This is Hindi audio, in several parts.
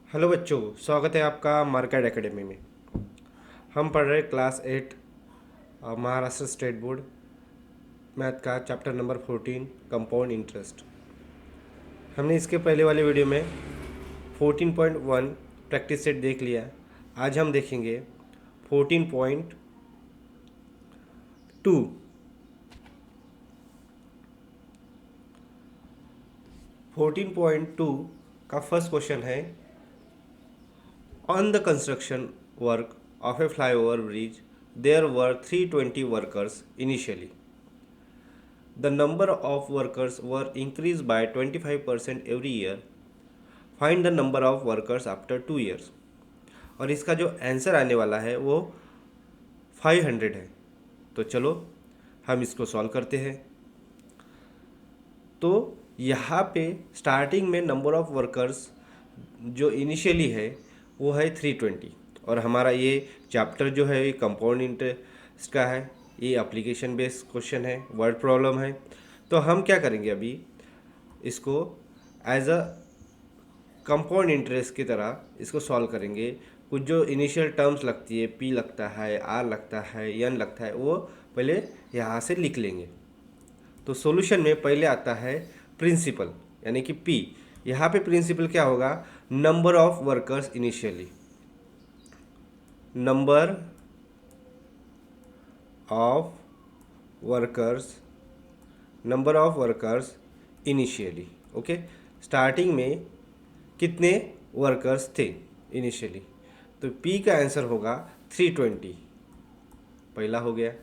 हेलो बच्चों, स्वागत है आपका मार्केट एकेडमी में। हम पढ़ रहे class 8 Maharashtra state board math का चैप्टर नंबर 14 कंपाउंड इंटरेस्ट। हमने इसके पहले वाले वीडियो में 14.1 प्रैक्टिस सेट देख लिया। आज हम देखेंगे 14.2। 14.2 का फर्स्ट क्वेश्चन है, On the construction work of a flyover bridge, there were 320 workers initially. The number of workers were increased by 25% every year. Find the number of workers after 2 years. और इसका जो आंसर आने वाला है वो 500 है। तो चलो हम इसको सॉल्व करते हैं। तो यहाँ पे स्टार्टिंग में नंबर ऑफ वर्कर्स जो इनिशियली है वो है 320, और हमारा ये चैप्टर जो है ये कंपाउंड इंटरेस्ट का है। ये एप्लीकेशन बेस्ड क्वेश्चन है, वर्ड प्रॉब्लम है। तो हम क्या करेंगे, अभी इसको एज अ कंपाउंड इंटरेस्ट की तरह इसको सॉल्व करेंगे। कुछ जो इनिशियल टर्म्स लगती है, पी लगता है, आर लगता है, एन लगता है, वो पहले यहाँ से लिख लेंगे। तो सॉल्यूशन में पहले आता है प्रिंसिपल, यानी कि पी। यहाँ पे प्रिंसिपल क्या होगा, number of workers initially, number of workers, number of workers initially. Okay, starting में कितने वर्कर्स थे इनिशियली, तो पी का आंसर होगा 320। पहला हो गया।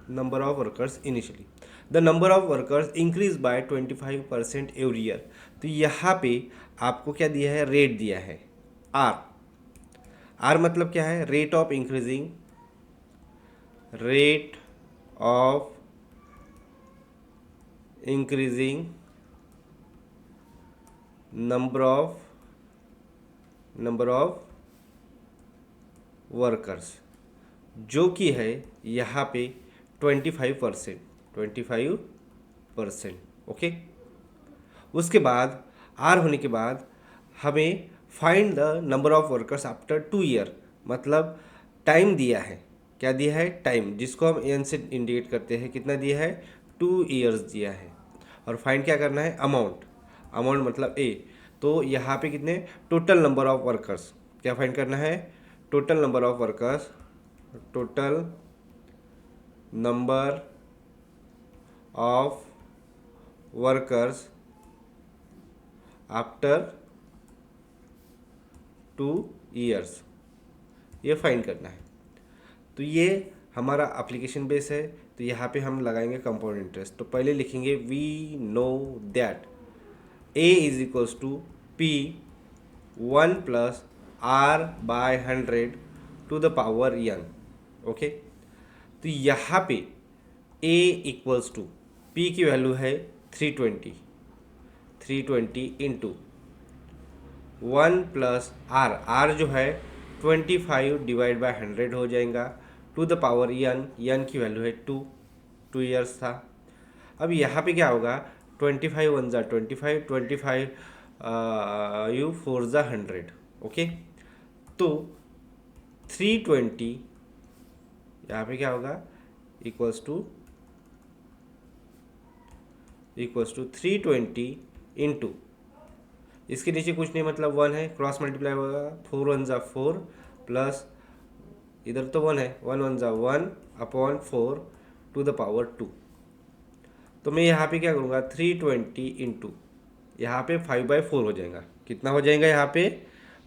Number of workers initially, the number of workers increase by 25% every year. तो यहाँ पे आपको क्या दिया है, रेट दिया है आर। आर मतलब क्या है, rate of increasing, rate of increasing number of workers, जो कि है यहाँ पे 25%। ओके, उसके बाद आर होने के बाद हमें find the number of workers after 2 year, मतलब टाइम दिया है। क्या दिया है, टाइम, जिसको हम एन से इंडिकेट करते हैं। कितना दिया है, 2 ईयर्स दिया है। और फाइंड क्या करना है, अमाउंट। अमाउंट मतलब ए। तो यहाँ पे कितने, टोटल नंबर ऑफ वर्कर्स, क्या फाइंड करना है, total number of workers, total number of workers after 2 years, ये फाइंड करना है। तो ये हमारा एप्लीकेशन बेस है। तो यहाँ पे हम लगाएंगे कंपाउंड इंटरेस्ट। तो पहले लिखेंगे we know that A is equals to P 1 plus R by 100 to the power N. Okay, तो यहाँ पे ए इक्वल्स टू, पी की वैल्यू है 320 इंटू 1 प्लस आर, आर जो है 25 डिवाइड बाय 100 हो जाएगा, to the power N, N की वैल्यू है 2 ईयर्स था। अब यहाँ पे क्या होगा, 25 वन ज़ा 25, 25 यू 4 ज़ा 100। ओके, तो 320 यहाँ पे क्या होगा, इक्वल्स टू 320 इंटू, इसके नीचे कुछ नहीं मतलब 1 है, क्रॉस मल्टीप्लाई होगा, 4 वन ज़ा 4 प्लस इधर तो 1 है, 1 वन ज़ा 1 अपॉन 4 टू द पावर 2। तो मैं यहाँ पे क्या करूँगा, 320 इंटू, यहाँ पे 5/4 हो जाएगा। कितना हो जाएगा, यहाँ पे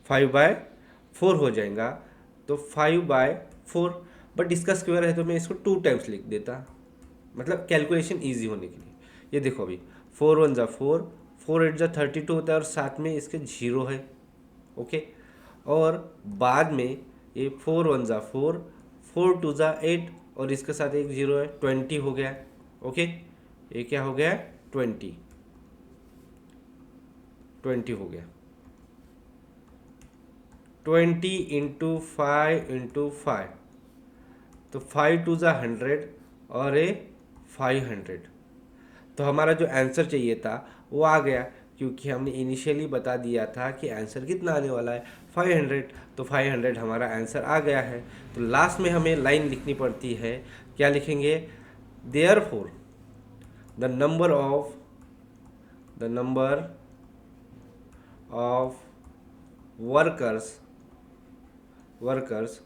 5/4 हो जाएगा। तो 5/4, बट इसका स्क्वायर है तो मैं इसको 2 टाइम्स लिख देता, मतलब कैलकुलेशन ईजी होने के लिए। ये देखो अभी 4 वन ज़ा 4, 4 8 ज़ा 32 होता है, और साथ में इसके 0 है। ओके, और बाद में ये 4 वन ज़ा 4, 4 टू ज़ा 8, और इसके साथ एक 0 है, 20 हो गया। ओके, ये क्या हो गया, 20 हो गया। 20 इंटू 5 तो 5 टू ज़ा 100 और ए 500। तो हमारा जो आंसर चाहिए था वो आ गया, क्योंकि हमने इनिशियली बता दिया था कि आंसर कितना आने वाला है 500। तो 500 हमारा आंसर आ गया है। तो लास्ट में हमें लाइन लिखनी पड़ती है, क्या लिखेंगे? Therefore the number of workers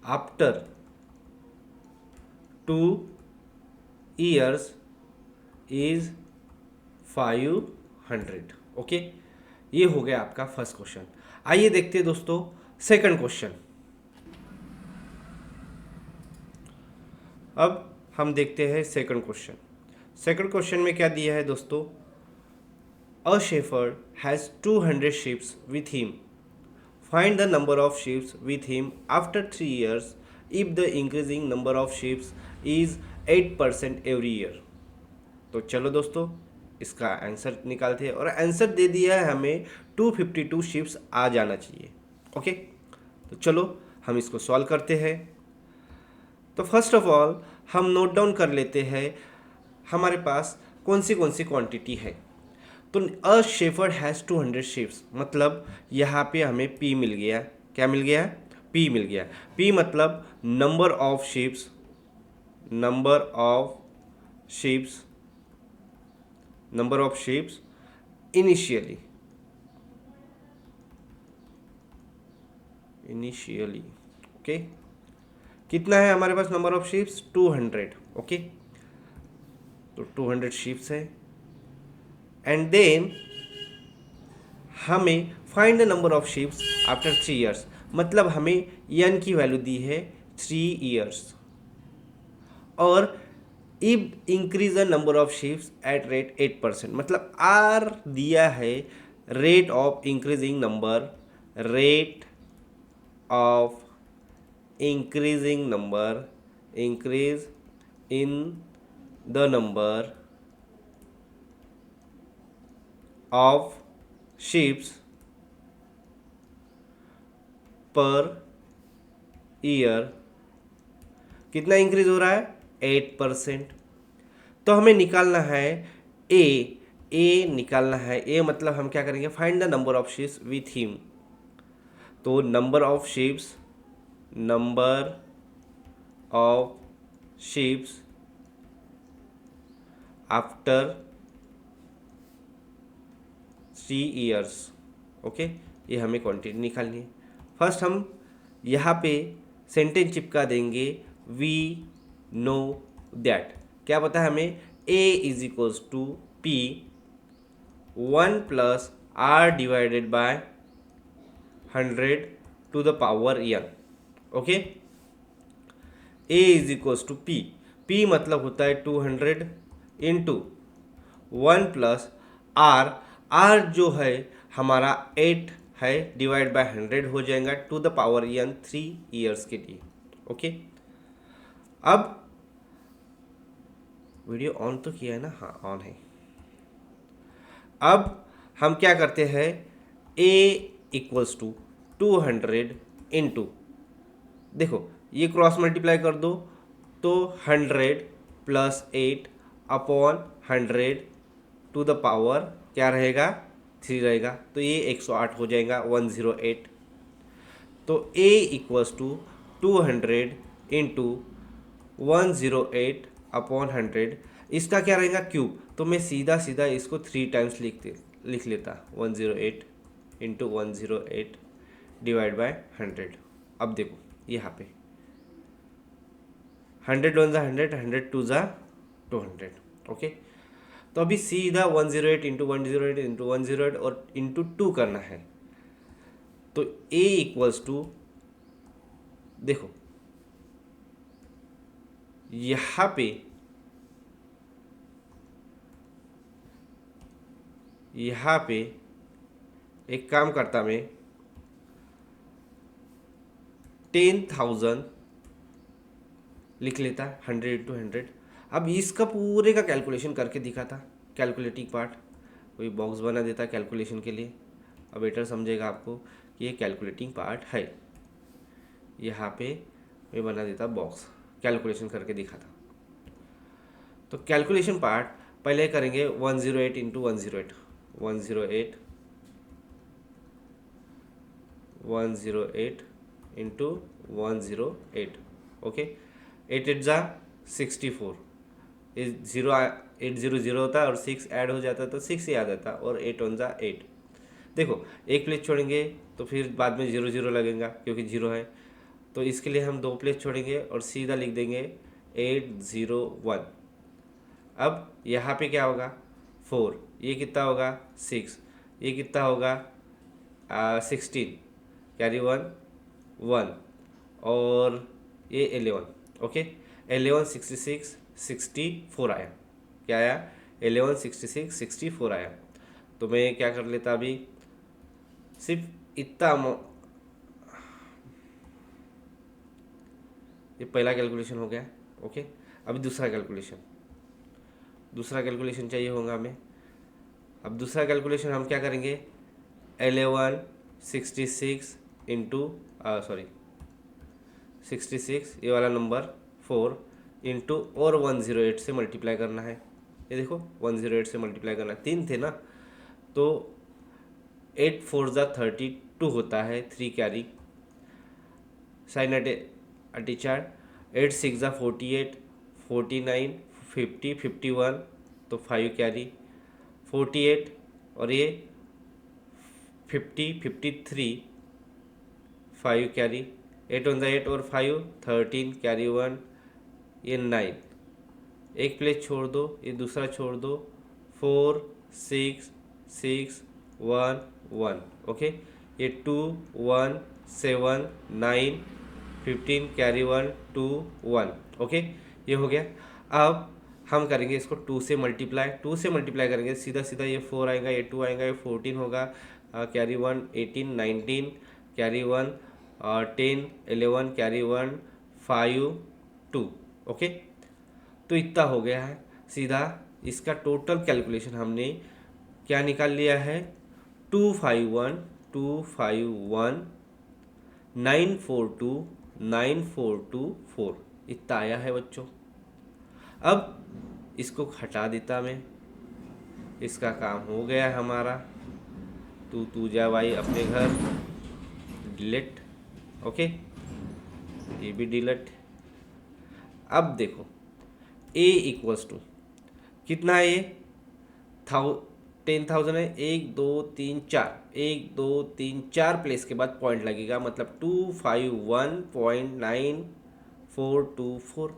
after 2 years is 500। Okay, ये हो गया आपका फर्स्ट क्वेश्चन। आइए देखते हैं दोस्तों सेकंड क्वेश्चन। अब हम देखते हैं सेकंड क्वेश्चन। सेकंड क्वेश्चन में क्या दिया है दोस्तों? अ shepherd has 200 sheep with him. Find the number of sheep with him after 3 years if the increasing number of sheep is 8% every year. तो चलो दोस्तों इसका आंसर निकालते हैं, और आंसर दे दिया है हमें 252 शिप्स आ जाना चाहिए। ओके, तो चलो हम इसको सॉल्व करते हैं। तो फर्स्ट ऑफ ऑल हम नोट डाउन कर लेते हैं हमारे पास कौन सी क्वांटिटी है। तो अ शेफर्ड हैज़ 200 शिप्स, मतलब यहाँ पे हमें पी मिल गया। क्या मिल गया? पी मिल गया। पी मतलब number of ships initially. Okay, कितना है हमारे पास नंबर ऑफ शिप्स? 200। ओके, तो 200 शिप्स है। एंड देन हमें find the number of ships after 3 years, मतलब हमें n की वैल्यू दी है 3 years, और if increase the number of ships at rate 8%, मतलब आर दिया है rate of increasing number, increase in the number of ships per year. कितना इंक्रीज हो रहा है? 8%। तो हमें निकालना है ए निकालना है। ए मतलब हम क्या करेंगे? Find the number of ships with him. तो number of ships after 3 years। Okay, ये हमें क्वांटिटी निकालनी है। फर्स्ट हम यहाँ पे सेंटेंस चिपका देंगे वी नो दैट। क्या पता है हमें? A is equals to P 1 plus R divided by 100 to the power n। Okay, A is equals to P मतलब होता है 200 इंटू 1 प्लस आर जो है हमारा 8 है डिवाइड बाय 100 हो जाएगा to the power n 3 years के लिए। ओके, अब वीडियो ऑन तो किया है ना? हाँ, ऑन है। अब हम क्या करते हैं? a इक्वल्स टू 200 इंटू, देखो ये क्रॉस मल्टीप्लाई कर दो तो 100 plus 8 upon 100 to the power क्या रहेगा? 3 रहेगा। तो ये 108 हो जाएगा, 108। तो a equals to 200 into 108 upon 100, इसका क्या रहेगा? क्यूब। तो मैं सीधा इसको 3 टाइम्स लिख लेता, 108 इंटू 108 डिवाइड बाय 100। अब देखो यहाँ पे 100 1 ज़ा 100, 100 2 ज़ा 200। ओके, तो अभी सीधा 108 इंटू 108 इंटू 108 और इंटू 2 करना है। तो a इक्वल्स टू, देखो यहाँ पे एक काम करता मैं, 10,000 लिख लेता, 100 इंटू 100। अब इसका पूरे का कैलकुलेशन करके दिखाता, कैलकुलेटिंग पार्ट कोई बॉक्स बना देता कैलकुलेशन के लिए। अब बेटर समझेगा आपको कि ये कैलकुलेटिंग पार्ट है। यहाँ पे मैं बना देता बॉक्स, कैलकुलेशन करके दिखाता। तो कैलकुलेशन पार्ट पहले करेंगे 108 इंटू 108, 108 108 इंटू 108। ओके, 8 8 जा 64, जीरो 800 होता है और 6 ऐड हो जाता तो 6 ही आ जाता, और 8 1 जा 8। देखो एक प्लेस छोड़ेंगे तो फिर बाद में 0 0 लगेगा क्योंकि 0 है, तो इसके लिए हम 2 प्लेस छोड़ेंगे और सीधा लिख देंगे 801। अब यहाँ पे क्या होगा 4, ये कितना होगा 6, ये कितना होगा 16, कैरी 1 1, और ये 11। ओके, 11 66 64 आया। क्या आया 11 66 64 आया। तो मैं क्या कर लेता अभी, सिर्फ इतना ये पहला कैलकुलेशन हो गया। ओके, अभी दूसरा कैलकुलेशन चाहिए होगा हमें। अब दूसरा कैलकुलेशन हम क्या करेंगे, 11 66 इंटू 66 ये वाला नंबर 4 इंटू और 108 से मल्टीप्लाई करना है। ये देखो 108 से मल्टीप्लाई करना है, 3 थे ना, तो 8 4 जा 32 होता है, 3 कैरी साइन अटीचार, 8 6 जा 48 49 50 51, तो 5 कैरी 48, और ये 50 53 5 कैरी, 8 1 8 और 5 13 कैरी 1, ये 9। एक प्लेस छोड़ दो, ये दूसरा छोड़ दो, 4 6 6 1 1। ओके, ये 2 1 7 9 15 कैरी 1 2 1। ओके, ये हो गया। अब हम करेंगे इसको 2 से मल्टीप्लाई, 2 से मल्टीप्लाई करेंगे सीधा सीधा, ये 4 आएगा, ये 2 आएगा, ये 14 होगा, कैरी 1 18 19 कैरी 1 10 11 कैरी 1 5 2। ओके, तो इतना हो गया है। सीधा इसका टोटल कैलकुलेशन हमने क्या निकाल लिया है, 251 251 942 9424, इतना आया है बच्चों। अब इसको हटा देता मैं, इसका काम हो गया हमारा। तू जा भाई अपने घर, डिलीट। ओके, ये भी डिलीट। अब देखो a इक्वल्स टू कितना है, ये 10,000 है, 1 2 3 4, 1 2 3 4 प्लेस के बाद पॉइंट लगेगा, मतलब 251.9424।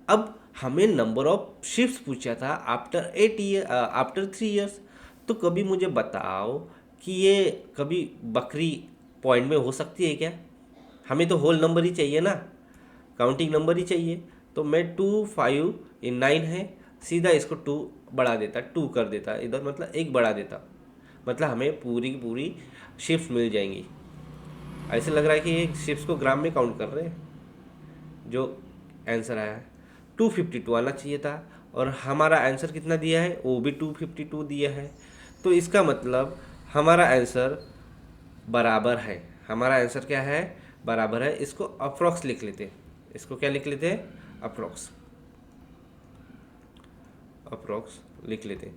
अब हमें नंबर ऑफ शिफ्ट्स पूछा था आफ्टर 8 ईयर, आफ्टर 3 ईयर्स। तो कभी मुझे बताओ कि ये कभी बकरी पॉइंट में हो सकती है क्या? हमें तो होल नंबर ही चाहिए ना, काउंटिंग नंबर ही चाहिए। तो मैं 2 5 ये 9 है, सीधा इसको 2 बढ़ा देता, 2 कर देता इधर, मतलब 1 बढ़ा देता, मतलब हमें पूरी की पूरी शिफ्ट मिल जाएंगी। ऐसे लग रहा है कि ये शिफ्ट्स को ग्राम में काउंट कर रहे हैं। जो आंसर आया है 252 आना चाहिए था, और हमारा आंसर कितना दिया है, वो भी 252 दिया है। तो इसका मतलब हमारा आंसर बराबर है। हमारा आंसर क्या है, बराबर है। इसको अप्रॉक्स लिख लेते हैं, इसको क्या लिख लेते हैं, अप्रॉक्स लिख लेते हैं।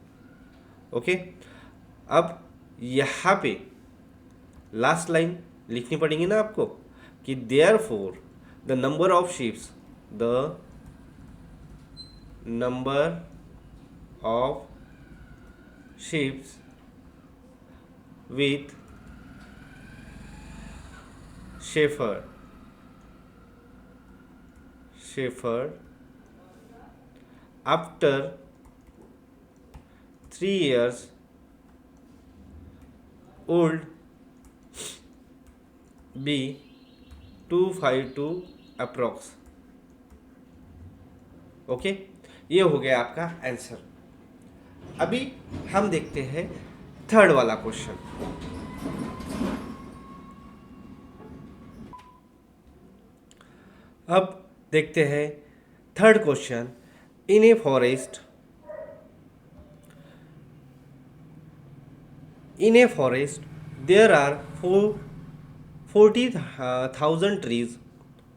ओके, अब यहाँ पे लास्ट लाइन लिखनी पड़ेगी ना आपको, कि therefore the number of ships, the number of ships with shepherd after 3 years old be 252 approx. Okay, ये हो गया आपका आंसर। अभी हम देखते हैं थर्ड वाला क्वेश्चन। अब देखते हैं third question. In a forest there are 4 40,000 trees.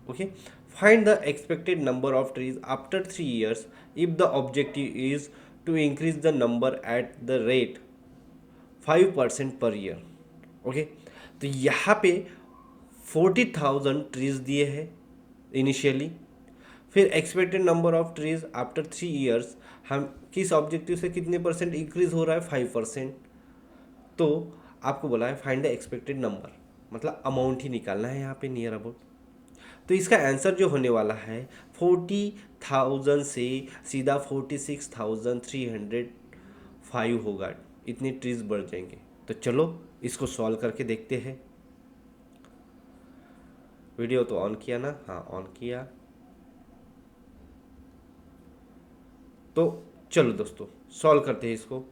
Okay, find the expected number of trees after 3 years if the objective is to increase the number at the rate 5% per year. Okay, तो यहाँ पे 40,000 ट्रीज दिए हैं इनिशियली. फिर expected number of trees after 3 years, हम किस ऑब्जेक्टिव से कितने परसेंट इंक्रीज हो रहा है, 5%. तो आपको बोला है फाइंड द एक्सपेक्टेड नंबर, मतलब अमाउंट ही निकालना है यहाँ पे नियर अबाउट. तो इसका आंसर जो होने वाला है 40,000 से सीधा 46,305 होगा. इतने ट्रीज बढ़ जाएंगे. तो चलो इसको सॉल्व करके देखते हैं. वीडियो तो ऑन किया ना? हाँ, ऑन किया. तो चलो दोस्तों सॉल्व करते हैं इसको.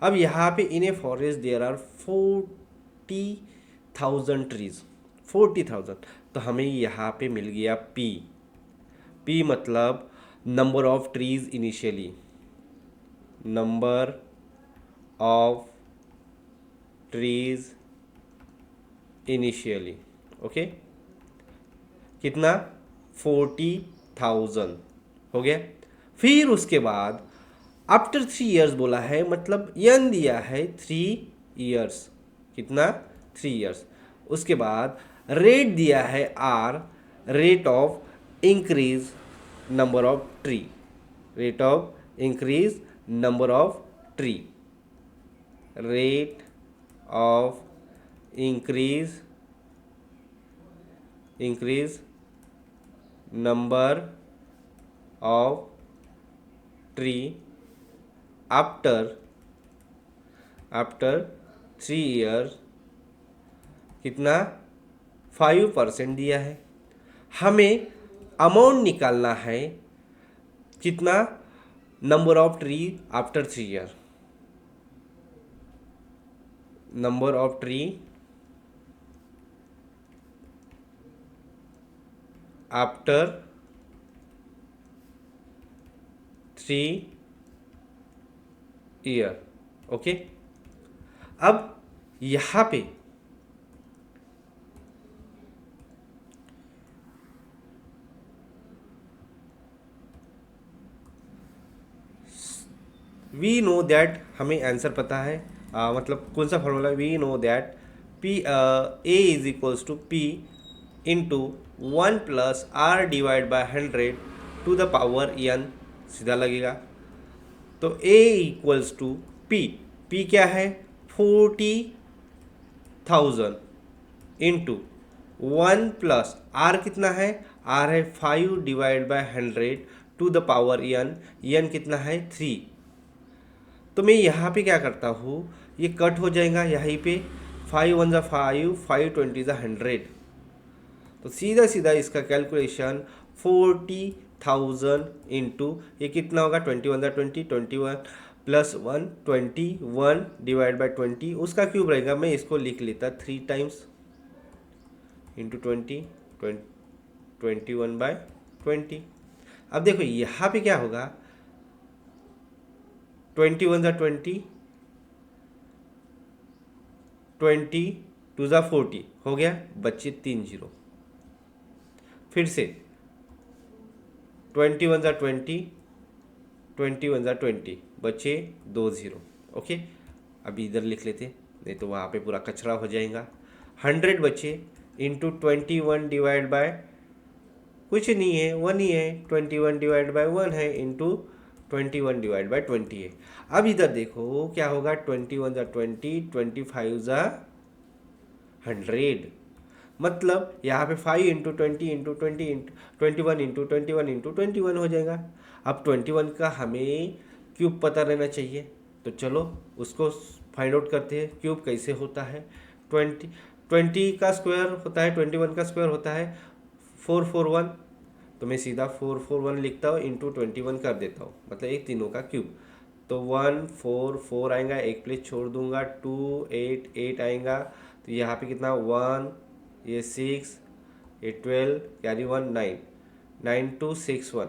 अब यहाँ पे इन a forest there are 40,000 trees. 40,000, तो हमें यहाँ पे मिल गया पी. पी मतलब number of trees initially, number of trees initially. Okay, कितना? 40,000 हो गया. फिर उसके बाद आफ्टर 3 ईयर्स बोला है, मतलब यन दिया है 3 ईयर्स. कितना? 3 ईयर्स. उसके बाद रेट दिया है R, rate of increase number of tree, rate of increase number of tree, rate of increase number of tree after 3 years. कितना? 5% दिया है. हमें अमाउंट निकालना है कितना? Number of tree after 3 year, number of tree after 3 year. Okay, अब यहाँ पे वी नो दैट, हमें आंसर पता है. मतलब कौन सा formula? We know that P A is equals to P into 1 plus R divide by 100 to the power N. सीधा लगेगा. तो A equals to P. P क्या है? 40,000 इंटू 1 प्लस आर कितना है? आर है 5 divide by 100 to the power N. N कितना है? 3. तो मैं यहाँ पे क्या करता हूँ, ये कट हो जाएगा यहीं पे. 5 1 ज़ा 5, 5 20 ज़ा 100. तो सीधा सीधा इसका कैलकुलेशन 40,000 इंटू ये कितना होगा? 21 ज़ा 20, 21 प्लस 1, 21 डिवाइड बाय 20. उसका क्यूब रहेगा. मैं इसको लिख लेता 3 टाइम्स इंटू 20, 21 बाय 20. अब देखो यहाँ पे क्या होगा? 21 ज़ा 20, 22 ज़ा 40 हो गया. बच्चे 3 0. फिर से 21 ज़ा 20, 21 ज़ा 20, बच्चे 2 0. ओके, अभी इधर लिख लेते, नहीं तो वहाँ पे पूरा कचरा हो जाएगा. 100 बच्चे इंटू 21 डिवाइड बाय कुछ नहीं है, 1 ही है. 21 डिवाइड बाय 1 है इंटू 21 डिवाइड बाय 20 है. अब इधर देखो क्या होगा? 21 ज़ा 20, 25 ज़ा 100. मतलब यहाँ पे 5 into 20 into 20 into 21 into 21 into 21 हो जाएगा. अब 21 का हमें क्यूब पता रहना चाहिए. तो चलो उसको फाइंड आउट करते हैं. क्यूब कैसे होता है? 20 का स्क्वायर होता है, 21 का स्क्वायर होता है 441. तो मैं सीधा 441 लिखता हूँ, इंटू 21 कर देता हूँ, मतलब एक तीनों का क्यूब. तो 1 4 4 आएगा, एक प्लेस छोड़ दूंगा. 2 8 8 आएगा. तो यहाँ पे कितना? 1, ये 6, ये 12, कैरी 1 9, 9261,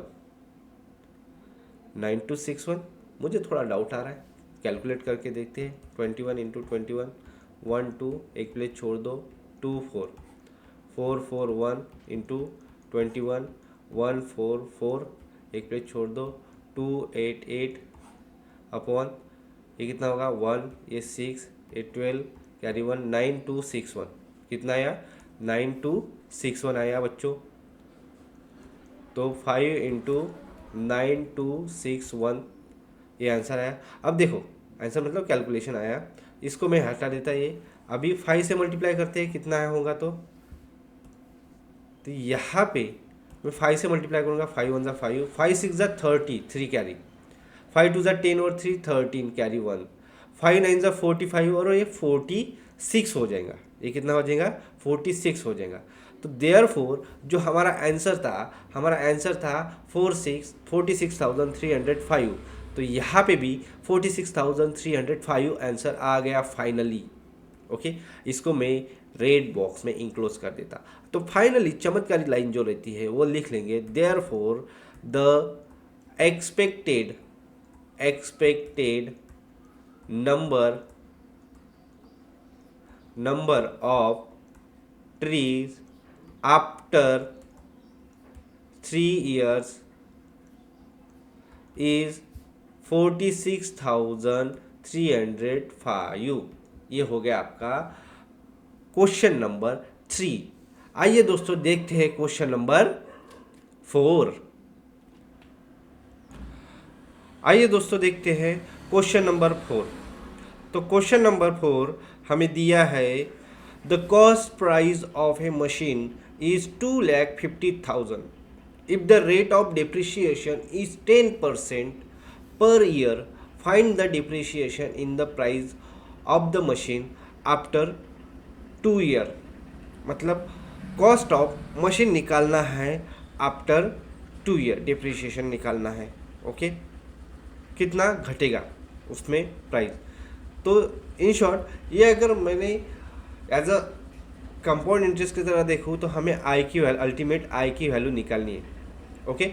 9261. मुझे थोड़ा डाउट आ रहा है, कैलकुलेट करके देखते हैं. 21 इंटू 21, 1 2, एक प्लेस छोड़ दो, 441 इंटू 21, 144, एक प्लेस छोड़ दो, 288 अपॉन ये कितना होगा 1, ये 6, ये 12, कैरी 1, 9261, कितना आया 9261 आया बच्चों। तो 5 इंटू 9261 ये आंसर आया। अब देखो आंसर मतलब कैलकुलेशन आया, इसको मैं हटा देता, ये अभी 5 से मल्टीप्लाई करते हैं कितना होगा, तो यहाँ पे मैं 5 से मल्टीप्लाई करूँगा, 5 1 ज़ा 5, 5 6 ज़ा 30, 3 कैरी, 5 2 ज़ा 10 और 3 13 कैरी 1, 5 9 ज़ा 45 और ये 46 हो जाएगा, ये कितना हो जाएगा 46 हो जाएगा। तो देयरफॉर जो हमारा आंसर था 46,305, तो यहाँ पे भी 46,305 आंसर आ गया फाइनली। ओके, इसको मैं रेड बॉक्स में इंक्लोज कर देता। तो फाइनली चमत्कारी लाइन जो रहती है वो लिख लेंगे, therefore the expected number of trees after 3 years is 46,305। ये हो गया आपका क्वेश्चन नंबर 3। आइए दोस्तों देखते हैं क्वेश्चन नंबर 4। आइए दोस्तों देखते हैं क्वेश्चन नंबर 4। तो क्वेश्चन नंबर 4 हमें दिया है, the cost price of a machine is 2,50,000 if the rate of depreciation is 10% per year, find the depreciation in the price of the machine after 2 year. मतलब कॉस्ट ऑफ मशीन निकालना है आफ्टर 2 ईयर, डिप्रिसिएशन निकालना है। ओके, कितना घटेगा उसमें प्राइस। तो इन शॉर्ट ये अगर मैंने एज अ कंपाउंड इंटरेस्ट की तरह देखूँ तो हमें आई की वैल्यू, अल्टीमेट आई की वैल्यू निकालनी है। ओके,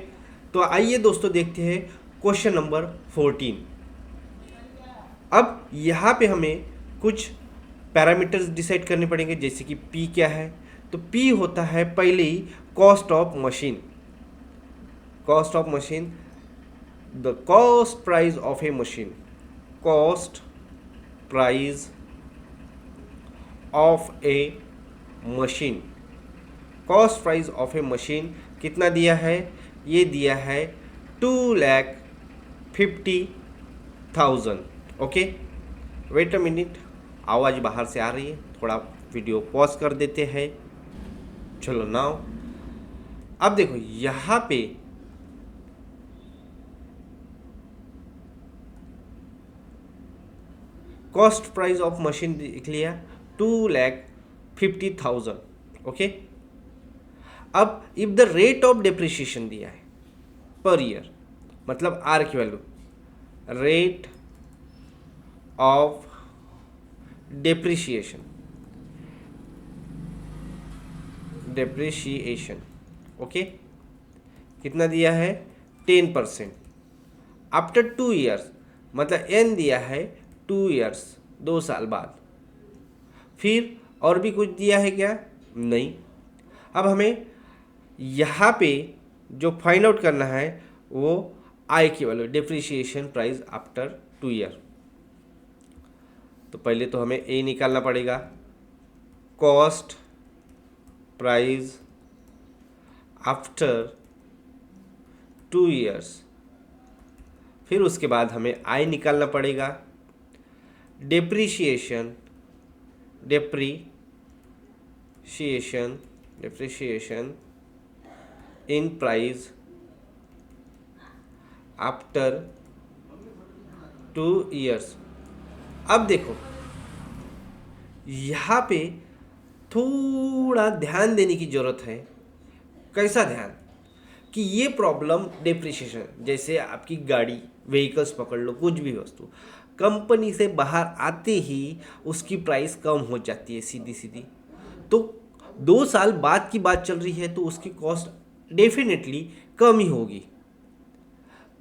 तो आइए दोस्तों देखते हैं क्वेश्चन नंबर 14। अब यहाँ पे हमें कुछ पैरामीटर्स डिसाइड करने पड़ेंगे, जैसे कि पी क्या है। तो पी होता है पहले ही cost of machine, the cost price of a machine, cost price of a machine, cost price of a machine कितना दिया है, ये दिया है 2,50,000। ओके, वेट अ मिनट, आवाज़ बाहर से आ रही है, थोड़ा वीडियो पॉज कर देते हैं। चलो नाउ अब देखो यहाँ पे कॉस्ट प्राइस ऑफ मशीन लिख लिया 2,50,000। ओके, अब if the rate of depreciation दिया है पर ईयर, मतलब आर की value, rate of depreciation, okay, कितना दिया है 10% आफ्टर 2 ईयर्स, मतलब एन दिया है 2 ईयर्स, 2 साल बाद। फिर और भी कुछ दिया है क्या, नहीं। अब हमें यहाँ पे जो फाइंड आउट करना है वो आई की value, depreciation price after 2 year. तो पहले तो हमें ए निकालना पड़ेगा, कॉस्ट प्राइस आफ्टर 2 ईयर्स। फिर उसके बाद हमें आई निकालना पड़ेगा, depreciation in price after 2 years. अब देखो यहाँ पे थोड़ा ध्यान देने की ज़रूरत है। कैसा ध्यान, कि ये प्रॉब्लम डिप्रिसिएशन, जैसे आपकी गाड़ी, व्हीकल्स पकड़ लो, कुछ भी वस्तु कंपनी से बाहर आते ही उसकी प्राइस कम हो जाती है सीधी सीधी। तो 2 साल बाद की बात चल रही है तो उसकी कॉस्ट डेफिनेटली कम ही होगी।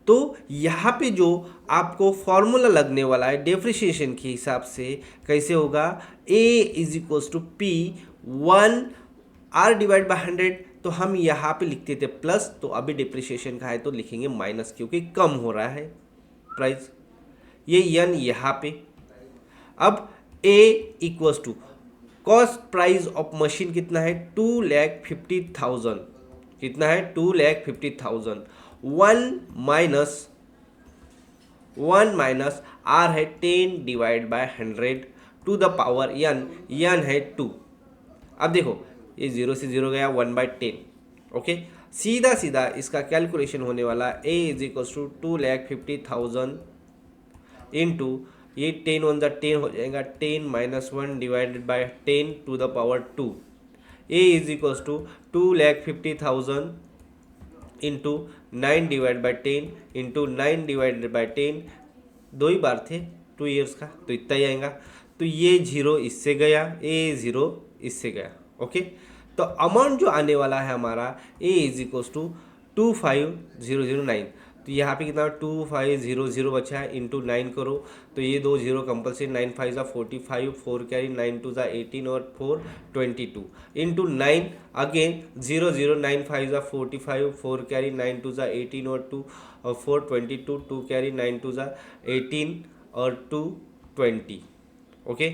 तो यहाँ पे जो आपको फॉर्मूला लगने वाला है डिप्रिसिएशन के हिसाब से, कैसे होगा, A is equals to P 1 divide by 100, तो हम यहाँ पे लिखते थे प्लस, तो अभी डिप्रिशिएशन का है तो लिखेंगे माइनस, क्योंकि कम हो रहा है प्राइस। ये n यहाँ पे। अब a equals to cost price of machine कितना है 2,50,000, कितना है 2,50,000। 1 माइनस आर है 10 divide by 100 to the power n है 2। अब देखो ये 0 से 0 गया, 1/10। ओके, सीधा सीधा इसका कैलकुलेशन होने वाला a is equals to 2,50,000 into ये 10 1 10 हो जाएगा, 10 minus 1 divided by 10 to the power 2। a is equals to 2,50,000 into 9 divide by 10 into 9 divided by 10, 2 ही बार थे 2 ईयर्स का, तो इतना ही आएगा। तो ये 0 इससे गया, ए 0 इससे गया। ओके, तो अमाउंट जो आने वाला है हमारा ए इज इक्वल्स टू 25,009। तो यहाँ पे कितना 2500 बचा है, इंटू 9 करो तो ये 2 0 कंपल्सरी, 9 5 ज़ा 45, 4 कैरी 9 2 ज़ा 18 और 4 22 इंटू 9 अगेन 0 0 9 5 ज़ा 45, 4 कैरी 9 2 ज़ा 18 और 2 और 4 22, 2 कैरी 9 2 ज़ा 18 और 2 20। ओके,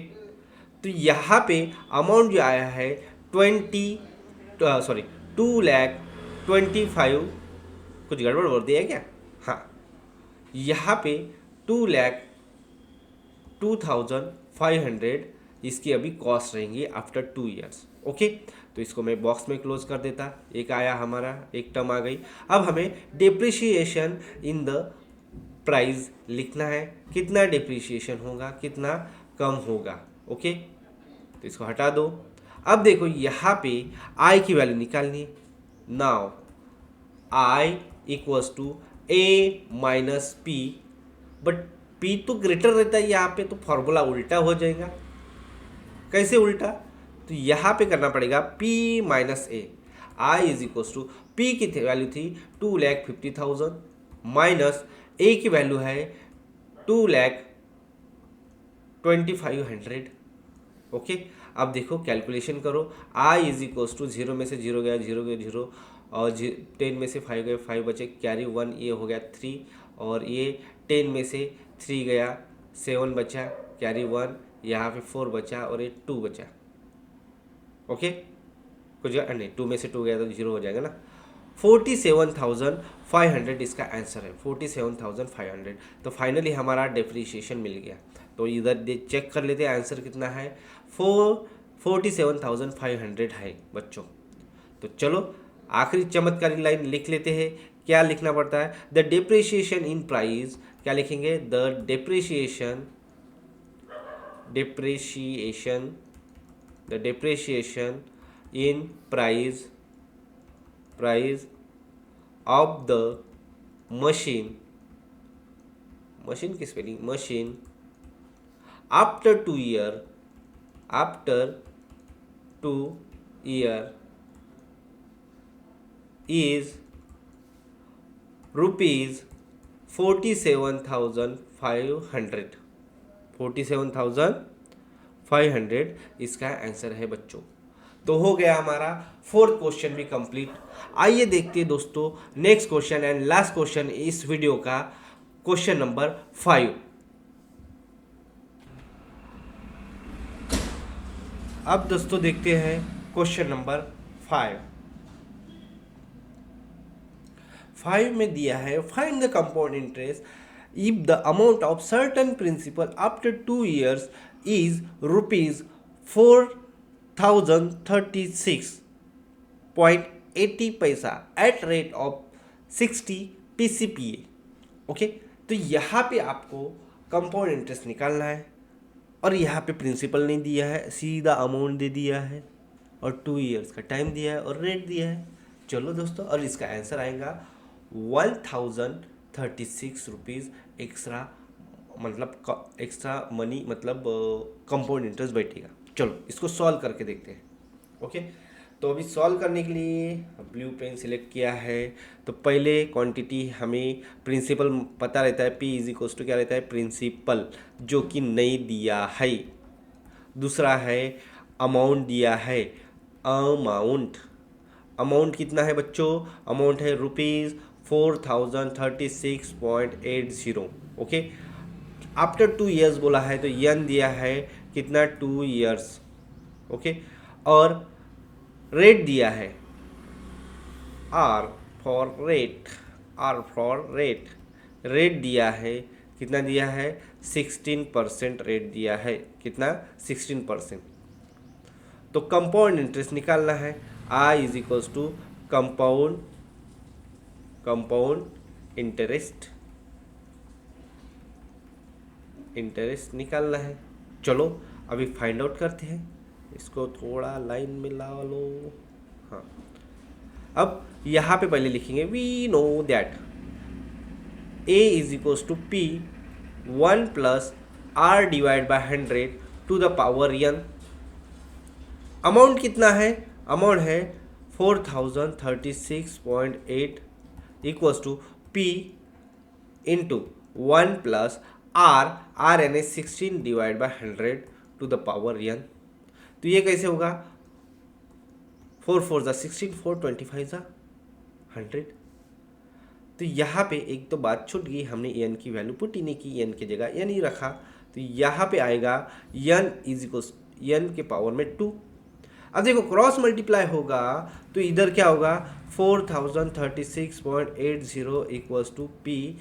तो यहाँ पे अमाउंट जो आया है 2,25,000, कुछ गड़बड़ बोल दिया है क्या? हाँ, यहाँ पे 2,02,500 इसकी अभी कॉस्ट रहेंगी आफ्टर 2 ईयर्स। ओके, तो इसको मैं बॉक्स में क्लोज कर देता, एक आया हमारा, एक टर्म आ गई। अब हमें डिप्रिशिएशन इन द प्राइस लिखना है, कितना डिप्रिशिएशन होगा, कितना कम होगा। ओके, तो इसको हटा दो। अब देखो यहाँ पे आई की वैल्यू निकालनी है। Now I equals to A minus P, but P तो ग्रेटर रहता है यहाँ पे, तो फॉर्मूला उल्टा हो जाएगा। कैसे उल्टा? तो यहाँ पे करना पड़ेगा P minus A. I is equals to P की वैल्यू थी 2,50,000 माइनस ए की वैल्यू है 2,25,000। ओके, अब देखो कैलकुलेशन करो, आई इज इक्वल्स टू 0 में से 0 गया, 0 गया 0 और 10 में से 5 गए, 5 बचे, कैरी 1, ये हो गया 3 और ये 10 में से 3 गया, 7 बचा, कैरी 1, यहाँ पे 4 बचा और ये 2 बचा। ओके, कुछ नहीं, 2 में से 2 गया तो 0 हो जाएगा ना। 47,500 इसका आंसर है, 47,500। तो फाइनली हमारा डिप्रिशिएशन मिल गया। तो इधर चेक कर लेते हैं आंसर कितना है, 47,500 है बच्चों। तो चलो आखिरी चमत्कारी लाइन लिख लेते हैं। क्या लिखना पड़ता है? द डिप्रिशिएशन इन प्राइस, क्या लिखेंगे? The depreciation in price of the machine की spelling machine after 2 year is rupees 47,500। 47,500 इसका आंसर है बच्चों। तो हो गया हमारा 4th क्वेश्चन भी कंप्लीट। आइए देखते हैं दोस्तों next question and last question इस वीडियो का, क्वेश्चन नंबर 5। अब दोस्तों देखते हैं क्वेश्चन नंबर 5 में दिया है, find the compound interest if the amount of certain principal after 2 years is rupees 4,036.80 paisa at rate of 60 PCPA। Okay, तो यहाँ पे आपको कंपाउंड इंटरेस्ट निकालना है और यहाँ पे प्रिंसिपल नहीं दिया है, सीधा अमाउंट दे दिया है और 2 ईयर्स का टाइम दिया है और रेट दिया है। चलो दोस्तों, और इसका आंसर आएगा 1,036 रुपीज़ एक्स्ट्रा, मतलब एक्स्ट्रा मनी, मतलब कंपाउंड इंटरेस्ट बैठेगा। चलो इसको सॉल्व करके देखते हैं। ओके, तो अभी सॉल्व करने के लिए ब्लू पेन सिलेक्ट किया है। तो पहले क्वांटिटी हमें प्रिंसिपल पता रहता है, पी इज इक्वल्स टू क्या रहता है, प्रिंसिपल, जो कि नहीं दिया है। दूसरा है अमाउंट दिया है, अमाउंट। अमाउंट कितना है बच्चों? अमाउंट है ₹4036.80। ओके, आफ्टर 2 years बोला है तो यन दिया है कितना? 2 years। ओके, और रेट दिया है R for rate, R for rate, rate दिया है कितना? दिया है 16% रेट दिया है, कितना? 16%। तो कंपाउंड इंटरेस्ट निकालना है, I is equals to compound, compound interest, interest निकालना है। चलो अभी फाइंड आउट करते हैं, इसको थोड़ा लाइन में ला लो। हाँ, अब यहाँ पे पहले लिखेंगे we know that A is equals to P 1 plus R divide by 100 to the power N. Amount कितना है? अमाउंट है 4036.8 equals to P into 1 plus R, R N S 16 divide by 100 to the power N. तो ये कैसे होगा? 4 4 ज़ा 16, 4 25 ज़ा 100। तो यहाँ पे एक तो बात छूट गई, हमने एन की वैल्यू पुट ही नहीं की, एन की जगह एन ही रखा। तो यहाँ पे आएगा एन इज इक्वल्स एन के पावर में 2। अब देखो क्रॉस मल्टीप्लाई होगा तो इधर क्या होगा? 4036.80 इक्वल्स टू पी,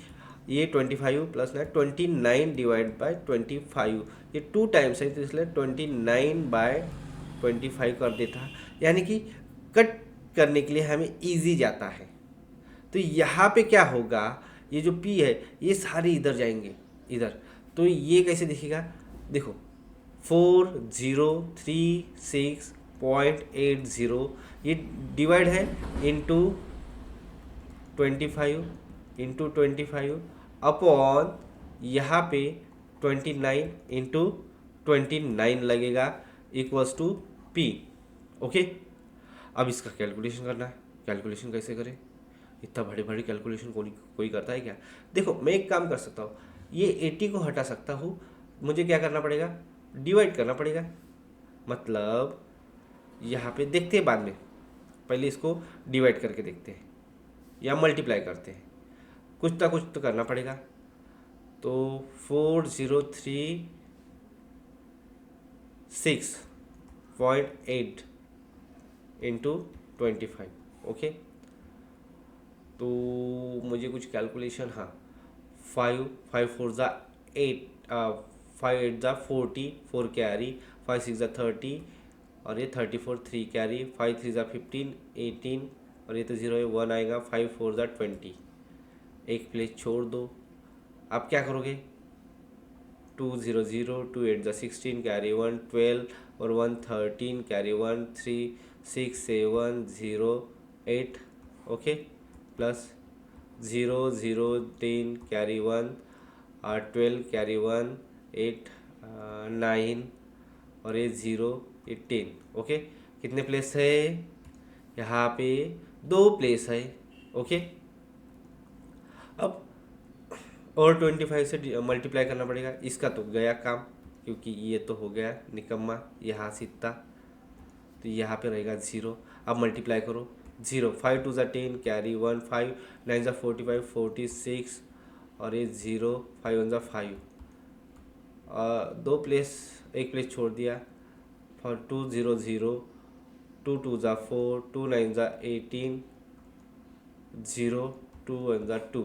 ये 25 प्लस 29 डिवाइड बाय 25, ये 2 टाइम्स है तो इसलिए 29/25 कर देता, यानी कि कट करने के लिए हमें इजी जाता है। तो यहाँ पे क्या होगा? ये जो P है ये सारे इधर जाएंगे, इधर। तो ये कैसे दिखेगा? देखो 4036.80 ये डिवाइड है इंटू 25 इंटू 25 अपॉन यहाँ पे 29 इंटू 29 लगेगा इक्वल्स टू P। ओके, अब इसका कैलकुलेशन करना है। कैलकुलेशन कैसे करें? इतना बड़े बड़े कैलकुलेशन कोई करता है क्या? देखो मैं एक काम कर सकता हूँ, ये 80 को हटा सकता हूँ। मुझे क्या करना पड़ेगा? डिवाइड करना पड़ेगा। मतलब यहाँ पे देखते हैं बाद में, पहले इसको डिवाइड करके देखते हैं या मल्टीप्लाई करते हैं, कुछ ना कुछ तो करना पड़ेगा। तो 4036.8 इंटू 25। ओके, तो मुझे कुछ कैलकुलेशन, हाँ 5 5 4 ज़ा 8, 5 8 ज़ा 40, 4 कैरी, 5 6 ज़ा 30 और ये 34 3 कैरी, 5 3 ज़ा 15 18 और ये तो 0 है 1 आएगा, 5 4 ज़ा 20, एक प्लेस छोड़ दो। आप क्या करोगे? 2 0 0, 2 8 ज़ा 16 कैरी 1 12 और 1 13 carry 1 3 6 7 0 8। Okay, plus 0 0 10 carry 1 12 carry 1 8 9 और ये 0 ये 10। ओके, कितने प्लेस है? यहाँ पे 2 प्लेस है। ओके, अब और 25 से मल्टीप्लाई करना पड़ेगा। इसका तो गया काम, क्योंकि ये तो हो गया निकम्मा, यहाँ से इतना, तो यहाँ पे रहेगा 0। अब मल्टीप्लाई करो, 0 5 2 ज़ा 10 कैरी 1 5 9 ज़ा 45 46 और ये 0 5 1 ज़ा 5, 2 प्लेस, एक प्लेस छोड़ दिया, 2 0 0 2 2 ज़ा 4 2 9 ज़ा 18 0 2 1 ज़ा 2।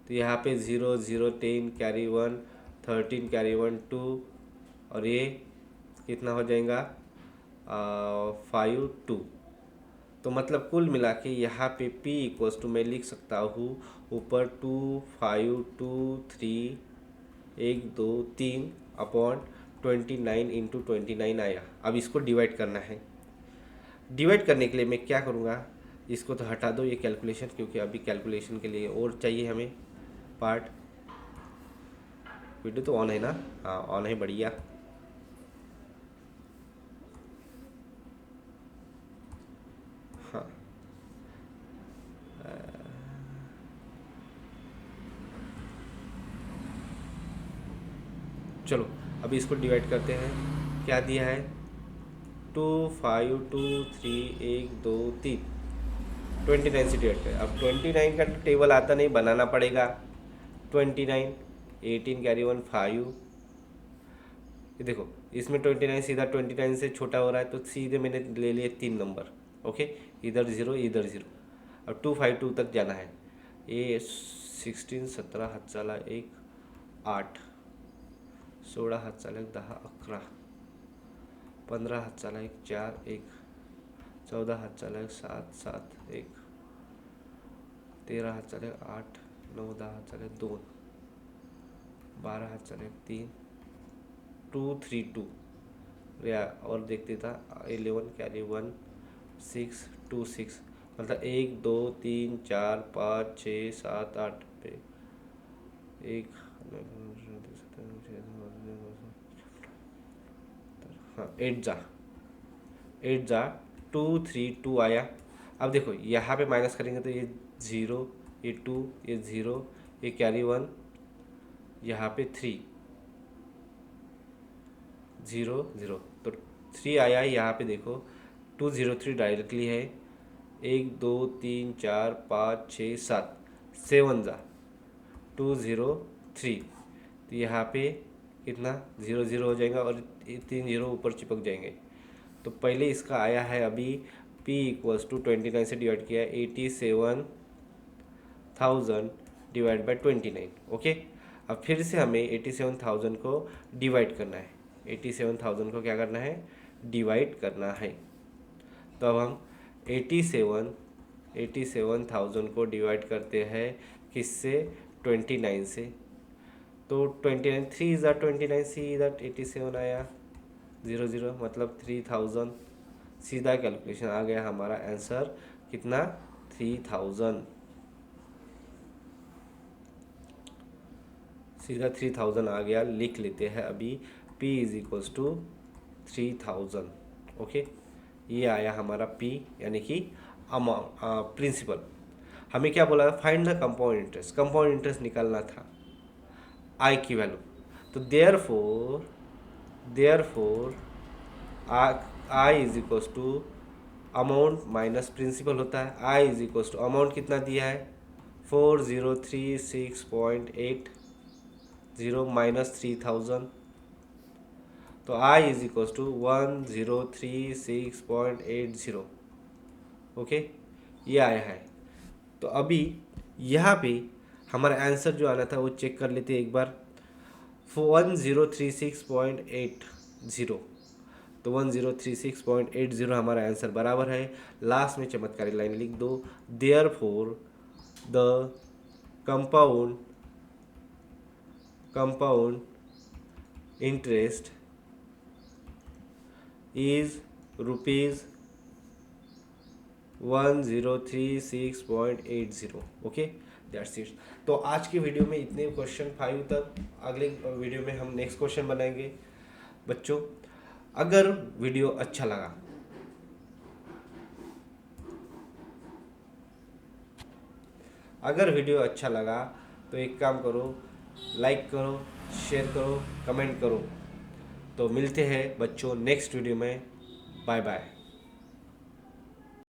तो यहाँ पे 0 0 10 कैरी 1 13 कैरी 1 2 और ये कितना हो जाएगा? 5 2। तो मतलब कुल मिला के यहाँ पे P इक्वल्स टू मैं लिख सकता हूँ ऊपर 2 5 2 3 1 2 3 अपॉन 29 इंटू 29 आया। अब इसको डिवाइड करना है। डिवाइड करने के लिए मैं क्या करूँगा? इसको तो हटा दो ये कैलकुलेशन, क्योंकि अभी कैलकुलेशन के लिए और चाहिए हमें पार्ट। वीडियो तो ऑन है ना? हाँ ऑन है, बढ़िया। हाँ, चलो अभी इसको डिवाइड करते हैं। क्या दिया है? 2 5 2 3 1 2 3 29 से डिवाइड करें। अब 29 का तो टेबल आता नहीं, बनाना पड़ेगा। 29 18 कैरी 1 5, ये देखो इसमें 29 सीधा 29 से छोटा हो रहा है, तो सीधे मैंने ले लिए 3 नंबर। ओके, इधर 0 इधर 0। अब 2 5 2 तक जाना है। ये 16 17 हात चला 1 8, 16 हात चला 1 10 11, 15 हात चला 1 4 1, 14 हात चला 1 7 7 1, 13 हात चला 8 9 10 हात चला 2, 12 हात चला 3 2 3 2, और देखते था 11 कैरी 1 6 2 6, मतलब 1 2 3 4 5 6 7 8 पे 1 हाँ 8 जा 2 3 2 आया। अब देखो यहाँ पे माइनस करेंगे तो ये 0 ये 2 ये 0, ये कैरी 1, यहाँ पे 3 0 0, तो 3 आया। यहाँ पे देखो 2 0 3 डायरेक्टली है। 1 2 3 4 5 6 7 7 जा 2 0 3, तो यहाँ पे कितना 0 0 हो जाएगा और 3 0 ऊपर चिपक जाएंगे। तो पहले इसका आया है अभी P इक्वल्स टू 29 से डिवाइड किया है 87,000 डिवाइड बाई 29। ओके, अब फिर से हमें 87,000 को डिवाइड करना है। 87,000 को क्या करना है, डिवाइड करना है। तो अब हम 87,000 को डिवाइड करते हैं किससे, 29 से। तो 29 3 इज़ 29, सी इज़ 87 आया 0 0, मतलब 3000। सीधा कैलकुलेशन आ गया हमारा आंसर कितना, 3000। सीधा 3000 आ गया। लिख लेते हैं अभी P is equals to 3000। Okay, ये आया हमारा P, यानी कि अमाउंट प्रिंसिपल। हमें क्या बोला, find the compound interest. Compound interest निकालना था I की वैल्यू। तो therefore I is equals to amount minus principal होता है। I is equals to amount कितना दिया है 4036.80 माइनस 3000, तो I is equals to 1036.80। Okay, ये आया है। तो अभी यहाँ पे हमारा आंसर जो आना था वो चेक कर लेते हैं एक बार। 1036.80, तो 1036.80 हमारा आंसर बराबर है। लास्ट में चमत्कारी लाइन लिख दो, therefore the compound interest is ₹1036.80। Okay, that's it. तो आज की वीडियो में इतने क्वेश्चन 5 तक। अगले वीडियो में हम नेक्स्ट क्वेश्चन बनाएंगे। बच्चों, अगर वीडियो अच्छा लगा तो एक काम करो, लाइक करो, शेयर करो, कमेंट करो। तो मिलते हैं बच्चों नेक्स्ट वीडियो में। Bye bye.